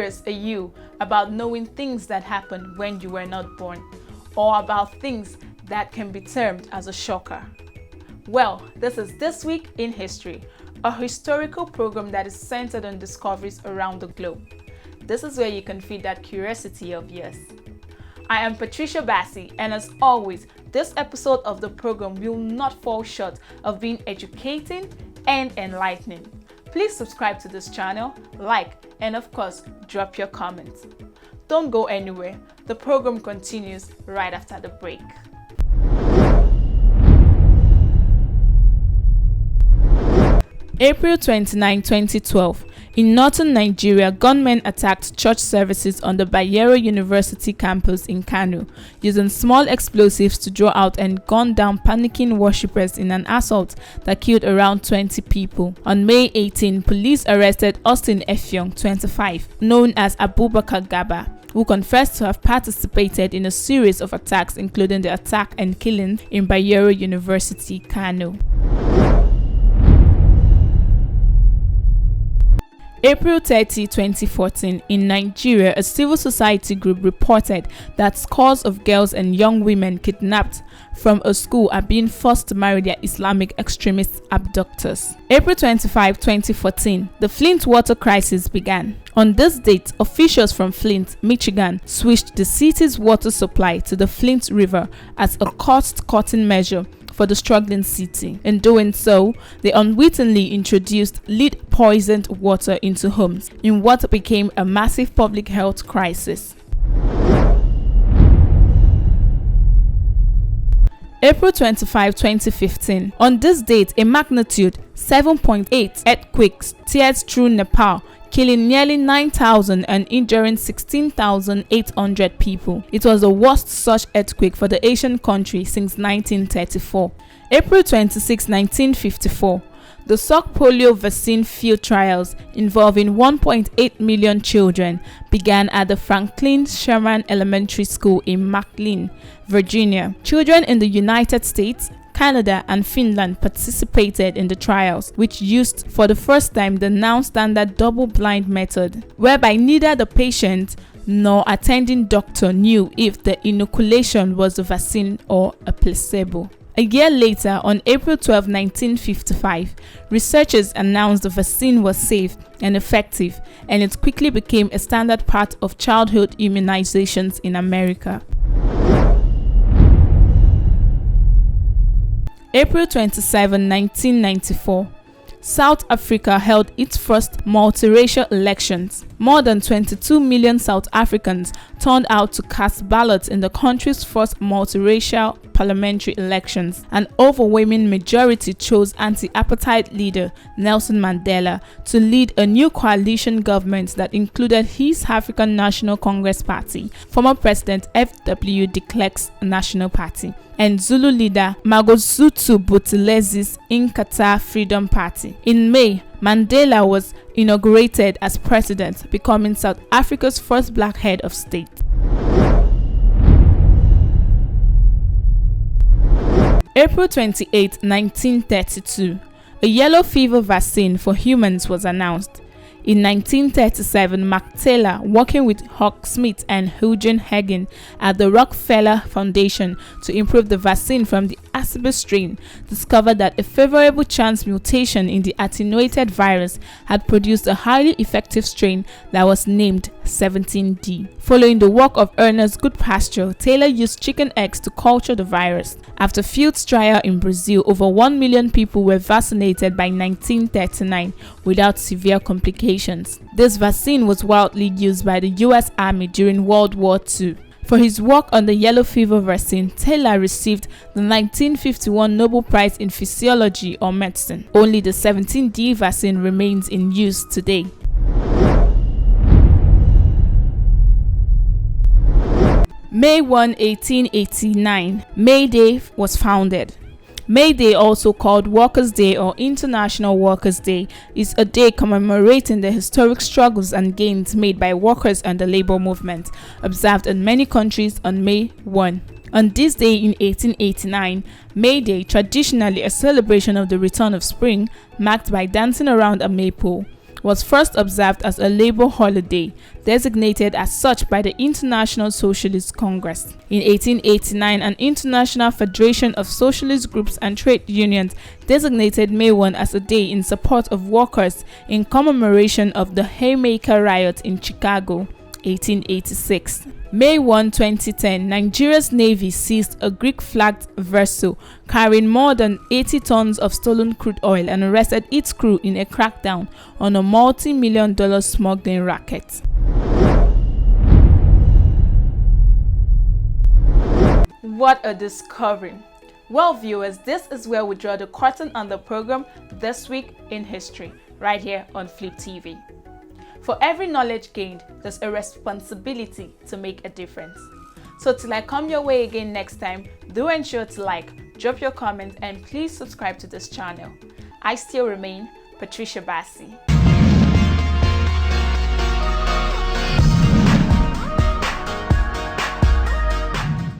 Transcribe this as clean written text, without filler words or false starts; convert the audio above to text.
curious are you about knowing things that happened when you were not born, or about things that can be termed as a shocker? Well, this is This Week in History, a historical program that is centered on discoveries around the globe. This is where you can feed that curiosity of yours. I am Patricia Bassi, and as always, this episode of the program will not fall short of being educating and enlightening. Please subscribe to this channel, like, and of course, drop your comments. Don't go anywhere. The program continues right after the break. April 29, 2012. In northern Nigeria, gunmen attacked church services on the Bayero University campus in Kano, using small explosives to draw out and gun down panicking worshippers in an assault that killed around 20 people. On May 18, police arrested Austin Effiong, 25, known as Abubakar Gaba, who confessed to have participated in a series of attacks, including the attack and killing in Bayero University, Kano. April 30, 2014, in Nigeria, a civil society group reported that scores of girls and young women kidnapped from a school are being forced to marry their Islamic extremist abductors. April 25, 2014, the Flint water crisis began. On this date, officials from Flint, Michigan, switched the city's water supply to the Flint River as a cost-cutting measure for the struggling city. In doing so, they unwittingly introduced lead-poisoned water into homes in what became a massive public health crisis. April 25, 2015. On this date, a magnitude 7.8 earthquake teared through Nepal, killing nearly 9,000 and injuring 16,800 people. It was the worst such earthquake for the Asian country since 1934. April 26, 1954. The Salk polio vaccine field trials involving 1.8 million children began at the Franklin Sherman Elementary School in McLean, Virginia. Children in the United States, Canada, and Finland participated in the trials, which used for the first time the now standard double-blind method, whereby neither the patient nor attending doctor knew if the inoculation was a vaccine or a placebo. A year later, on April 12, 1955, researchers announced the vaccine was safe and effective, and it quickly became a standard part of childhood immunizations in America. April 27, 1994. South Africa held its first multiracial elections. More than 22 million South Africans turned out to cast ballots in the country's first multiracial parliamentary elections. An overwhelming majority chose anti-apartheid leader Nelson Mandela to lead a new coalition government that included his African National Congress Party, former President F.W. de Klerk's National Party, and Zulu leader Mangosuthu Buthelez's Inkatha Freedom Party. In May, Mandela was inaugurated as president, becoming South Africa's first black head of state. April 28, 1932. A yellow fever vaccine for humans was announced. In 1937, Mark Taylor, working with Hawk Smith and Eugene Hagen at the Rockefeller Foundation to improve the vaccine from the Asibus strain, discovered that a favorable chance mutation in the attenuated virus had produced a highly effective strain that was named 17D. Following the work of Ernest Goodpasture, Taylor used chicken eggs to culture the virus. After field trial in Brazil, over 1 million people were vaccinated by 1939 without severe complications. This vaccine was widely used by the US Army during World War II. For his work on the yellow fever vaccine, Taylor received the 1951 Nobel Prize in Physiology or Medicine. Only the 17D vaccine remains in use today. May 1, 1889, May Day was founded. May Day, also called Workers' Day or International Workers' Day, is a day commemorating the historic struggles and gains made by workers and the labor movement, observed in many countries on May 1. On this day in 1889, May Day, traditionally a celebration of the return of spring, marked by dancing around a maypole, was first observed as a labor holiday, designated as such by the International Socialist Congress. In 1889, an International Federation of Socialist Groups and Trade Unions designated May 1 as a day in support of workers in commemoration of the Haymaker Riot in Chicago, 1886. May 1, 2010, Nigeria's Navy seized a Greek-flagged vessel carrying more than 80 tons of stolen crude oil and arrested its crew in a crackdown on a multi-million-dollar smuggling racket. What a discovery! Well, viewers, this is where we draw the curtain on the program This Week in History, right here on Flip TV. For every knowledge gained, there's a responsibility to make a difference. So till I come your way again next time, do ensure to like, drop your comments, and please subscribe to this channel. I still remain Patricia Bassi.